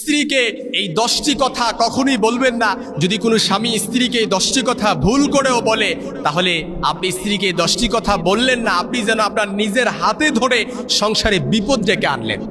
স্ত্রীকে এই 10টি কথা কখনোই বলবেন না। যদি কোনো স্বামী স্ত্রীকে এই 10টি কথা ভুল করেও বলে, তাহলে আপনি স্ত্রীকে এই 10টি কথা বললেন না, আপনি যেন আপনার নিজের হাতে ধরে সংসারে বিপদ ডেকে আনলেন।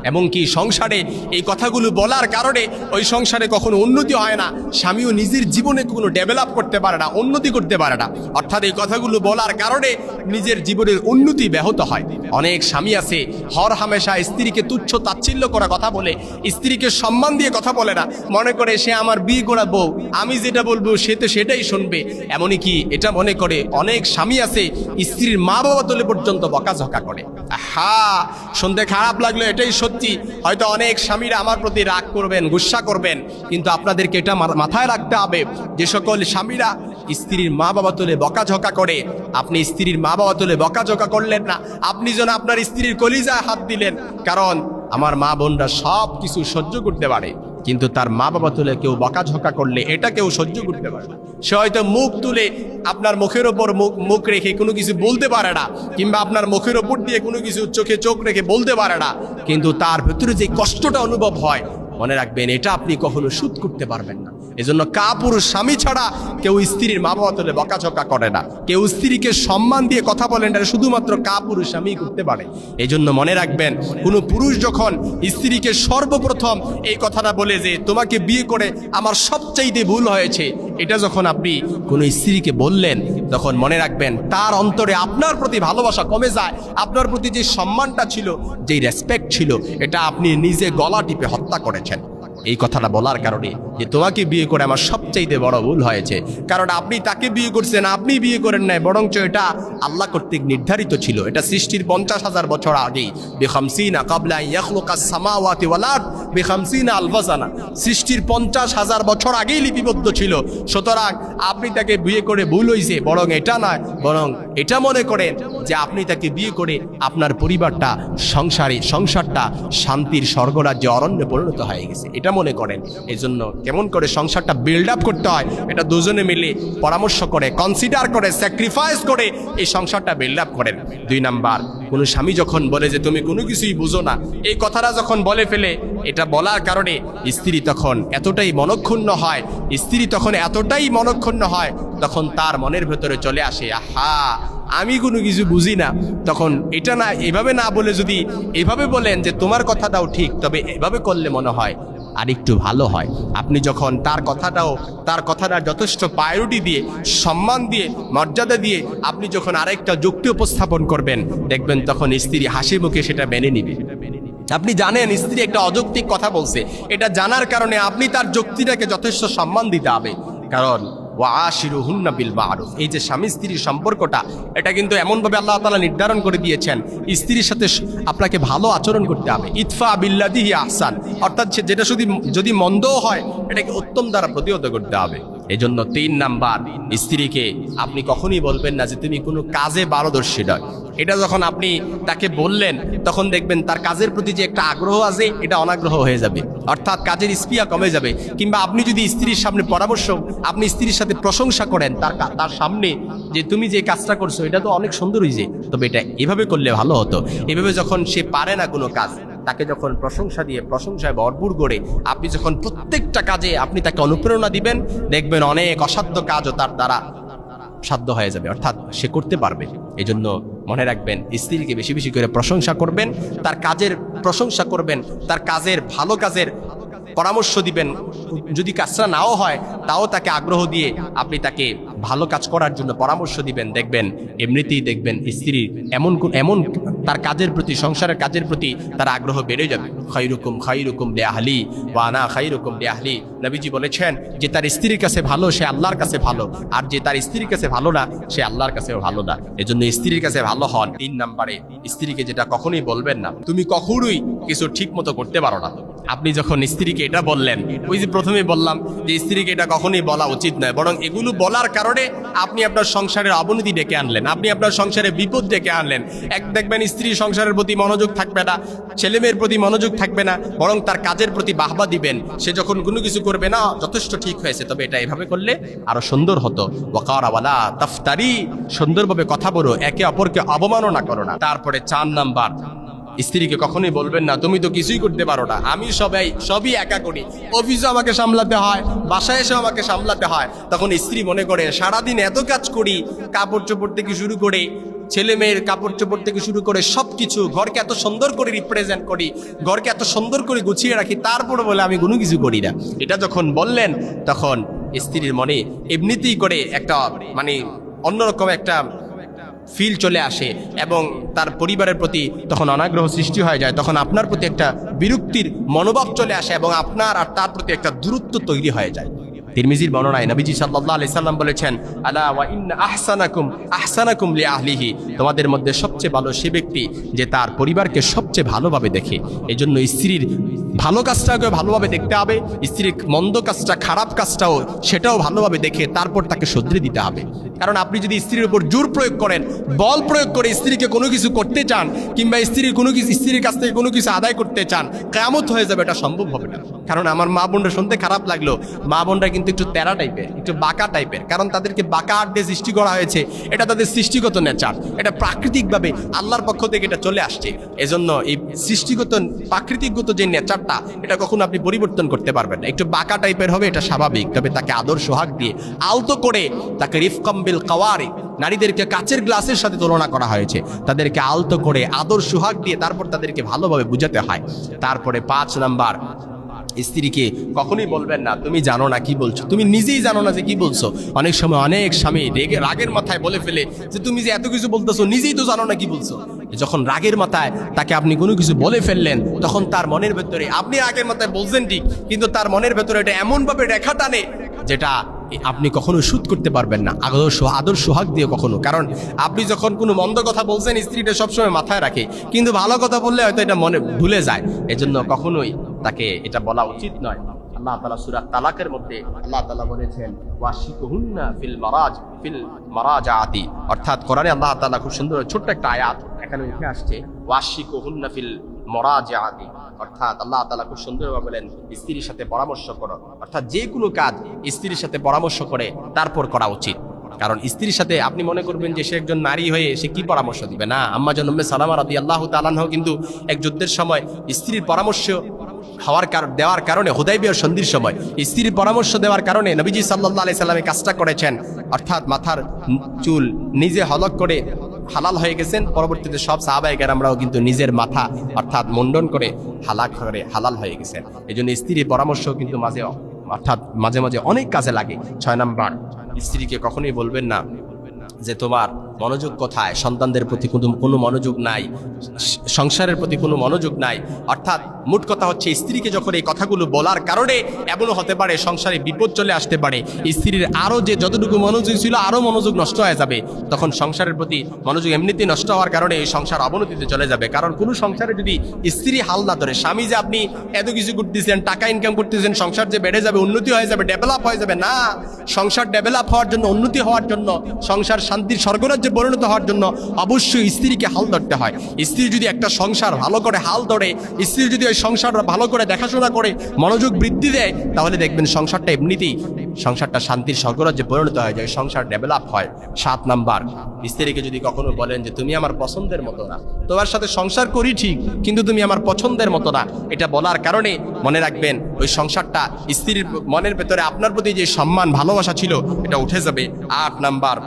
এমনকি সংসারে এই কথাগুলো বলার কারণে ওই সংসারে কখনো উন্নতি হয় না, স্বামীও নিজের জীবনে কোনো ডেভেলপ করতে পারে না, উন্নতি করতে পারে না। অর্থাৎ এই কথাগুলো বলার কারণে নিজের জীবনের উন্নতি ব্যাহত হয়। অনেক স্বামী আছে হর হামেশা স্ত্রীকে তুচ্ছ তাচ্ছিল্য করা কথা বলে, স্ত্রীকে সম্মান দিয়ে কথা বলে না, মনে করে সে আমার বিয়ে করা বউ, আমি যেটা বলবো সে তো সেটাই শুনবে। এমনই কি এটা মনে করে অনেক স্বামী আছে স্ত্রীর মা বাবা তুলে পর্যন্ত বকাঝকা করে। শুনতে খারাপ লাগলো, এটাই সত্যি। হয়তো অনেক স্বামীরা আমার প্রতি রাগ করবেন, গুসা করবেন, কিন্তু আপনাদেরকে এটা মাথায় রাখতে হবে, যে সকল স্বামীরা স্ত্রীর মা বাবা তুলে বকাঝকা করে, আপনি স্ত্রীর মা বাবা তুলে বকাঝকা করলেন না, আপনি যেন আপনার স্ত্রীর কলিজায় হাত দিলেন। কারণ আমার মা বোনরা সব কিছু সহ্য করতে পারে, কিন্তু তার মা বাবা তুলে কেউ বকাঝকা করলে এটা কেউ সহ্য করতে পারে না। সে হয়তো মুখ তুলে আপনার মুখের ওপর মুখ রেখে কোনো কিছু বলতে পারে না, কিংবা আপনার মুখের ওপর দিয়ে কোনো কিছু চোখে চোখ রেখে বলতে পারে না, কিন্তু তার ভেতরে যে কষ্টটা অনুভব হয়, মনে রাখবেন এটা আপনি কখনো শোধ করতে পারবেন না। এজন্য কাপুরুষ স্বামী ছাড়া কেউ স্ত্রীর মা বাবা তুলে বকাঝকা করে না, কেউ স্ত্রীকে সম্মান দিয়ে কথা বলেন, এটা শুধুমাত্র কাপুরুষ স্বামী করতে পারে। এই জন্য মনে রাখবেন, কোনো পুরুষ যখন স্ত্রীকে সর্বপ্রথম এই কথাটা বলে যে তোমাকে বিয়ে করে আমার সবচাইতে ভুল হয়েছে, এটা যখন আপনি কোনো স্ত্রীকে বললেন, তখন মনে রাখবেন তার অন্তরে আপনার প্রতি ভালোবাসা কমে যায়, আপনার প্রতি যে সম্মানটা ছিল, যেই রেসপেক্ট ছিল, এটা আপনি নিজে গলা টিপে হত্যা করেছেন এই কথাটা বলার কারণে, যে তোমাকে বিয়ে করে আমার সবচাইতে বড় ভুল হয়েছে। কারণ আপনি তাকে বিয়ে করছেন, আপনি বিয়ে করেন নাই, বরঞ্চ এটা আল্লাহ কর্তৃক নির্ধারিত ছিল। এটা সৃষ্টির 50,000 বছর আগেই, বিখামসিনা ক্বাবলা আন ইয়াখলুকাস সামাওয়াতি ওয়াল আরদ বিখামসিনা আলফা সানা, সৃষ্টির 50,000 বছর আগেই লিপিবদ্ধ ছিল। সুতরাং আপনি তাকে বিয়ে করে ভুল হয়েছে, বরং এটা নয়, বরং এটা মনে করেন যে আপনি তাকে বিয়ে করে আপনার পরিবারটা, সংসারটা শান্তির স্বর্গরাজ্যে অরণ্যে পরিণত হয়ে গেছে, এটা মনে করেন। এই জন্য কেমন করে সংসারটা বিল্ড আপ করতে হয়, এটা দুজনে মিলে পরামর্শ করে, কনসিডার করে, স্যাক্রিফাইস করে এই সংসারটা বিল্ড আপ করেন। 2 নাম্বার, কোনো স্বামী যখন বলে যে তুমি কোনো কিছুই বুঝো না, এই কথাটা যখন বলে ফেলে, এটা বলার কারণে স্ত্রী তখন এতটাই মনক্ষুণ্ণ হয়, তখন তার মনের ভেতরে চলে আসে, আহা আমি কোনো কিছু বুঝি না। তখন এটা না, এভাবে না বলে যদি এভাবে বলেন যে তোমার কথাটাও ঠিক, তবে এভাবে করলে মনে হয় আর একটু ভালো হয়। আপনি যখন তার কথাটা যথেষ্ট প্রায়োরিটি দিয়ে, সম্মান দিয়ে, মর্যাদা দিয়ে আপনি যখন আরেকটা যুক্তি উপস্থাপন করবেন, দেখবেন তখন স্ত্রী হাসি মুখে সেটা মেনে নিবে। আপনি জানেন স্ত্রী একটা অযৌক্তিক কথা বলছে, এটা জানার কারণে আপনি তার যুক্তিটাকে যথেষ্ট সম্মান দিতে হবে। কারণ ওয়াশিরুহুন্না বিল মারুফ, এই যে স্বামী স্ত্রীর সম্পর্কটা, এটা কিন্তু এমনভাবে আল্লাহ তাআলা নির্ধারণ করে দিয়েছেন, স্ত্রীর সাথে আপনাকে ভালো আচরণ করতে হবে। ইতফা বিল্লাযী হিয়া আহসান, অর্থাৎ যেটা যদি মন্দও হয়, এটাকে উত্তম দ্বারা প্রতিহত করতে হবে। এই জন্য 3 নাম্বার, স্ত্রীকে আপনি কখনই বলবেন না যে তুমি কোনো কাজে পারদর্শী নয়। এটা যখন আপনি তাকে বললেন, তখন দেখবেন তার কাজের প্রতি যে একটা আগ্রহ আছে, এটা অনাগ্রহ হয়ে যাবে, অর্থাৎ কাজের স্পৃহা কমে যাবে। কিংবা আপনি যদি স্ত্রীর সামনে আপনি স্ত্রীর সাথে প্রশংসা করেন তার সামনে, যে তুমি যে কাজটা করছো এটা তো অনেক সুন্দর হয়েছে, তবে এটা এভাবে করলে ভালো হতো। এভাবে যখন সে পারে না কোনো কাজ, তাকে যখন প্রশংসায় ভরপুর করে আপনি যখন প্রত্যেকটা কাজে আপনি তাকে অনুপ্রেরণা দিবেন, দেখবেন অনেক অসাধ্য কাজও তার দ্বারা সাধ্য হয়ে যাবে, অর্থাৎ সে করতে পারবে। এই জন্য মনে রাখবেন, স্ত্রীকে বেশি বেশি করে প্রশংসা করবেন, তার কাজের প্রশংসা করবেন, তার ভালো কাজের পরামর্শ দিবেন। যদি কাজটা নাও হয়, তাও তাকে আগ্রহ দিয়ে আপনি তাকে ভালো কাজ করার জন্য পরামর্শ দিবেন। দেখবেন এমনিতেই দেখবেন স্ত্রীর এমন তার কাজের প্রতি, সংসারের কাজের প্রতি তার আগ্রহ বেড়ে যাবে। খায়রুকুম লিআহলি ওয়া আনা খায়রুকুম লিআহলি, নবীজি বলেছেন যে তার স্ত্রীর কাছে ভালো, সে আল্লাহর কাছে ভালো, আর যে তার স্ত্রীর কাছে ভালো না, সে আল্লাহর কাছেও ভালো না। এজন্য স্ত্রীর কাছে ভালো হন। 3 নাম্বারে, স্ত্রীকে যেটা কখনোই বলবেন না, তুমি কখনোই কিছু ঠিক মতো করতে পারো না। আপনি যখন স্ত্রীকে এটা বললেন, ওই যে প্রথমে বললাম যে স্ত্রীকে এটা কখনোই বলা উচিত নয়, বরং এগুলো বলার কারণে আপনি আপনার সংসারের অবনতি ডেকে আনলেন, আপনি আপনার সংসারে বিপদ ডেকে আনলেন। দেখবেন স্ত্রী সংসারের প্রতি মনোযোগ থাকবে না, ছেলেমেয়ের প্রতি মনোযোগ থাকবে না, বরং তার কাজের প্রতি বাহবা দিবেন। সে যখন কোনো কিছু করবে না, যথেষ্ট ঠিক হয়েছে, তবে এটা এভাবে করলে আরো সুন্দর হতো। ওয়াকারা ওয়ালা তাফতারি, সুন্দরভাবে কথা বলো, একে অপরকে অবমাননা করো না। তারপরে 4 নাম্বার, স্ত্রীকে কখনোই বলবেন না তুমি তো কিছুই করতে পারো না, আমি সবই একা করি, অফিসে আমাকে সামলাতে হয়, বাসায় এসে আমাকে সামলাতে হয়। তখন স্ত্রী মনে করে সারাদিন এত কাজ করি, কাপড় চোপড় থেকে শুরু করে ছেলে মেয়ের কাপড় চোপড় থেকে শুরু করে সবকিছু, ঘরকে এত সুন্দর করে রিপ্রেজেন্ট করি, ঘরকে এত সুন্দর করে গুছিয়ে রাখি, তারপরে বলে আমি কোনো কিছু করি না। এটা যখন বললেন তখন স্ত্রীর মনে এমনিতেই করে একটা মানে অন্যরকম একটা ফিল চলে আসে এবং তার পরিবারের প্রতি তখন অনাগ্রহ সৃষ্টি হয়ে যায়। তখন আপনার প্রতি একটা বিরক্তির মনোভাব চলে আসে এবং আপনার আর তার প্রতি একটা দূরত্ব তৈরি হয়ে যায়। তিরমিজির বর্ণনায় নবীজি সাল্লাল্লাহু আলাইহি সাল্লাম বলেছেন, আলা ওয়া ইন্না আহসানাকুম লিআহলিহি, তোমাদের মধ্যে সবচেয়ে ভালো সে ব্যক্তি যে তার পরিবারকে সবচেয়ে ভালোভাবে দেখে। এই জন্য স্ত্রীর ভালো কাজটাকে ভালোভাবে দেখতে হবে, স্ত্রীর মন্দ কাজটা খারাপ কাজটাও সেটাও ভালোভাবে দেখে তারপর তাকে শুধরে দিতে হবে। কারণ আপনি যদি স্ত্রীর উপর জোর প্রয়োগ করেন, বল প্রয়োগ করে স্ত্রীকে কোনো কিছু করতে চান কিংবা স্ত্রীর কাছ থেকে কোনো কিছু আদায় করতে চান, কিয়ামত হয়ে যাবে, এটা সম্ভব হবে না। কারণ আমার মা বোনরা শুনতে খারাপ লাগলো, মা বোনরা কিন্তু একটু তেরা টাইপের, একটু বাঁকা টাইপের, কারণ তাদেরকে বাঁকা আট দিয়ে সৃষ্টি করা হয়েছে। এটা তাদের সৃষ্টিগত নেচার, এটা প্রাকৃতিকভাবে আল্লাহর পক্ষ থেকে এটা চলে আসছে। এজন্য এই প্রাকৃতিকগত যে নেচারটা, এটা কখনো আপনি পরিবর্তন করতে পারবেন না। একটু বাঁকা টাইপের হবে, এটা স্বাভাবিক, তবে তাকে আদর সোহাগ দিয়ে আলতো করে তাকে রিফকাম বিল কাওয়ারি, নারীদেরকে কাচের গ্লাসের সাথে তুলনা করা হয়েছে, তাদেরকে আলতো করে আদর সোহাগ দিয়ে তারপর তাদেরকে ভালোভাবে বুঝাতে হয়। তারপরে 5 নাম্বার, স্ত্রীকে কখনোই বলবেন না তুমি জানো না কি বলছো, তুমি নিজেই জানো না যে কি বলছো। অনেক সময় অনেক স্বামী রাগের মাথায় বলে ফেলে যে তুমি যে এত কিছু বলতেছো নিজেই তো জানো না কি বলছো। যখন রাগের মাথায় তাকে আপনি কোনো কিছু বলে ফেললেন, তখন তার মনের ভেতরে, আপনি রাগের মাথায় বলছেন ঠিক, কিন্তু তার মনের ভেতরে এটা এমনভাবে রেখা টানে যেটা আপনি কখনো শুধ করতে পারবেন না আদর সোহাগ দিয়ে কখনো। কারণ আপনি যখন কোনো মন্দ কথা বলছেন, স্ত্রীটা সবসময় মাথায় রাখে, কিন্তু ভালো কথা বললে হয়তো এটা মনে ভুলে যায়। এজন্য কখনোই তাকে এটা বলা উচিত নয়। আল্লাহ তাআলা সূরা তালাকের মধ্যে আল্লাহ তাআলা বলেছেন ওয়াশিকুহুন্না ফিল মারাজাতি, অর্থাৎ কোরআনে আল্লাহ তাআলা খুব সুন্দর ছোট্ট একটা আয়াত এখানে উঠে আসছে, ওয়াশিকুহুন্না ফিল মারাজাতি, অর্থাৎ আল্লাহ তাআলা খুব সুন্দরভাবে বলেন স্ত্রীর সাথে পরামর্শ করো, অর্থাৎ যে কোনো কাজ স্ত্রীর সাথে পরামর্শ করে তারপর করা উচিত। কারণ স্ত্রীর সাথে আপনি মনে করবেন যে সে একজন নারী হয়ে সে কি পরামর্শ দিবে, না। আম্মা জান উম্মে সালামা রাদিয়াল্লাহু তাআলা আনহা কিন্তু এক যুদ্ধের সময় স্ত্রীর পরামর্শ দেওয়ার কারণে, হুদাইবিয়ার সন্ধির সময় স্ত্রীর পরামর্শ দেওয়ার কারণে নবীজি সাল্লাল্লাহু আলাইহি সাল্লাম এই কাজটা করেছেন, অর্থাৎ মাথার চুল নিজে হলক করে হালাল হয়ে গেছেন। পরবর্তীতে সব সাহাবায়ে কেরামরাও কিন্তু নিজের মাথা অর্থাৎ মুন্ডন করে হালাল হয়ে গেছেন। এই জন্য স্ত্রীর পরামর্শ কিন্তু মাঝে মাঝে অনেক কাজে লাগে। 6 নাম্বার, স্ত্রীকে কখনোই বলবেন না যে তোমার মনোযোগ কোথায়, সন্তানদের প্রতি কোনো মনোযোগ নাই, সংসারের প্রতি কোনো মনোযোগ নাই। অর্থাৎ মোট কথা হচ্ছে স্ত্রীকে যখন এই কথাগুলো বলার কারণে এমনও হতে পারে সংসারে বিপদ চলে আসতে পারে, স্ত্রীর আরও যে যতটুকু মনোযোগ ছিল আরও মনোযোগ নষ্ট হয়ে যাবে। তখন সংসারের প্রতি মনোযোগ এমনিতেই নষ্ট হওয়ার কারণে এই সংসার অবনতিতে চলে যাবে। কারণ কোনো সংসারে যদি স্ত্রী হাল না ধরে, স্বামী যে আপনি এত কিছু করতেছেন, টাকা ইনকাম করতেছেন, সংসার যে বেড়ে যাবে, উন্নতি হয়ে যাবে, ডেভেলপ হয়ে যাবে, না। সংসার ডেভেলপ হওয়ার জন্য, উন্নতি হওয়ার জন্য, সংসার শান্তির স্বর্গরাজ্যে পরিণত হওয়ার জন্য অবশ্যই স্ত্রীকে হাল ধরতে হয়। স্ত্রী যদি একটা সংসার ভালো করে হাল ধরে, স্ত্রী যদি ওই সংসার ভালো করে দেখাশোনা করে, মনোযোগ বৃদ্ধি দেয়, তাহলে দেখবেন সংসারটা এমনিতেই শান্তির স্বর্গরাজ্যে পরিণত হয়ে যায়, সংসার ডেভেলপ হয়। 7 নাম্বার, স্ত্রীকে যদি কখনো বলেন যে তুমি আমার পছন্দের মতো না, তোমার সাথে সংসার করি ঠিক, কিন্তু তুমি আমার পছন্দের মতো না, এটা বলার কারণে মনে রাখবেন ওই সংসারটা স্ত্রীর মনের ভেতরে আপনার প্রতি যে সম্মান ভালোবাসা ছিল এটা উঠে যাবে। 8 নাম্বার,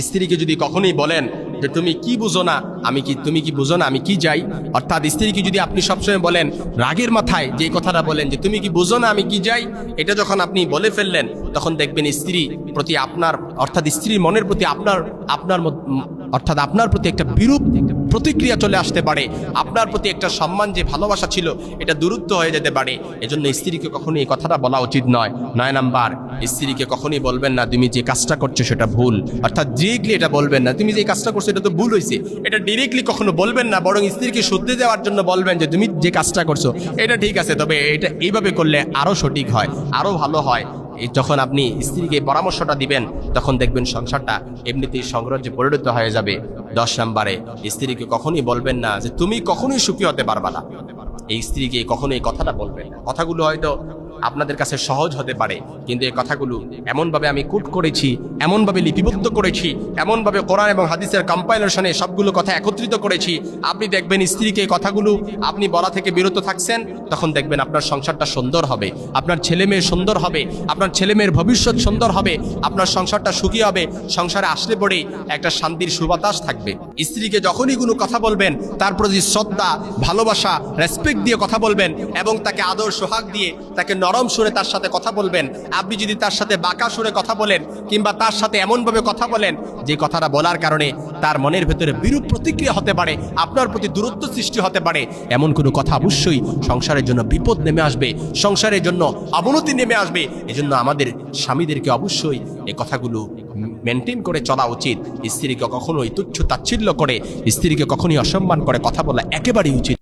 স্ত্রীকে যদি কখনোই বলেন যে তুমি কি বুঝো না, তুমি কি বুঝো না আমি কি যাই, অর্থাৎ স্ত্রীকে যদি আপনি সবসময় বলেন রাগের মাথায় যে কথাটা বলেন যে তুমি কি বুঝো না আমি কি যাই, এটা যখন আপনি বলে ফেললেন, তখন দেখবেন স্ত্রী প্রতি আপনার, অর্থাৎ স্ত্রীর মনের প্রতি আপনার প্রতি একটা বিরূপ প্রতিক্রিয়া চলে আসতে পারে, আপনার প্রতি একটা সম্মান যে ভালোবাসা ছিল এটা দূরত্ব হয়ে যেতে পারে। এজন্য স্ত্রীকে কখনোই এই কথাটা বলা উচিত নয়। 9 নাম্বার, স্ত্রীকে কখনোই বলবেন না তুমি যে কাজটা করছো সেটা ভুল, অর্থাৎ ডিরেক্টলি এটা বলবেন না তুমি যে কাজটা করছো এটা তো ভুল হয়েছে, এটা ডিরেক্টলি কখনো বলবেন না, বরং স্ত্রীকে শুদ্ধি দেওয়ার জন্য বলবেন যে তুমি যে কাজটা করছো এটা ঠিক আছে, তবে এটা এইভাবে করলে আরো সঠিক হয়, আরো ভালো হয়। যখন আপনি স্ত্রীকে পরামর্শটা দিবেন তখন দেখবেন সংসারটা এমনিতেই সাম্রাজ্যে পরিণত হয়ে যাবে। 10 নম্বরে, স্ত্রীকে কখনোই বলবেন না যে তুমি কখনোই সুখী হতে পারবা না। এই স্ত্রীকে কখনোই এই কথাটা বলবেন না। কথাগুলো হয়তো আপনাদের কাছে সহজ হতে পারে, কিন্তু এই কথাগুলো এমনভাবে আমি কোট করেছি, এমনভাবে লিপিবদ্ধ করেছি, এমনভাবে কোরআন এবং হাদিসের কম্পাইলেশনে সবগুলো কথা একত্রিত করেছি। আপনি দেখবেন স্ত্রীকে এই কথাগুলো আপনি বলা থেকে বিরত থাকছেন, তখন দেখবেন আপনার সংসারটা সুন্দর হবে, আপনার ছেলে মেয়ে সুন্দর হবে, আপনার ছেলে মেয়ের ভবিষ্যৎ সুন্দর হবে, আপনার সংসারটা সুখী হবে। সংসারে আসলে পরেই একটা শান্তির সুবাতাস থাকবে। স্ত্রীকে যখনই কোনো কথা বলবেন তার প্রতি শ্রদ্ধা, ভালোবাসা, রেসপেক্ট দিয়ে কথা বলবেন এবং তাকে আদর সোহাগ দিয়ে তাকে নরম সুরে তার সাথে কথা বলবেন। আপনি যদি তার সাথে বাঁকা সুরে কথা বলেন কিংবা তার সাথে এমনভাবে কথা বলেন যে কথাটা বলার কারণে তার মনের ভেতরে বিরূপ প্রতিক্রিয়া হতে পারে, আপনার প্রতি দূরত্ব সৃষ্টি হতে পারে, এমন কোনো কথা অবশ্যই সংসারের জন্য বিপদ নেমে আসবে, সংসারের জন্য অবনতি নেমে আসবে। এজন্য আমাদের স্বামীদেরকে অবশ্যই এই কথাগুলো মেনটেন করে চলা উচিত। স্ত্রীকে কখনোই তুচ্ছ তাচ্ছিল্য করে, স্ত্রীকে কখনোই অসম্মান করে কথা বলা একেবারেই উচিত।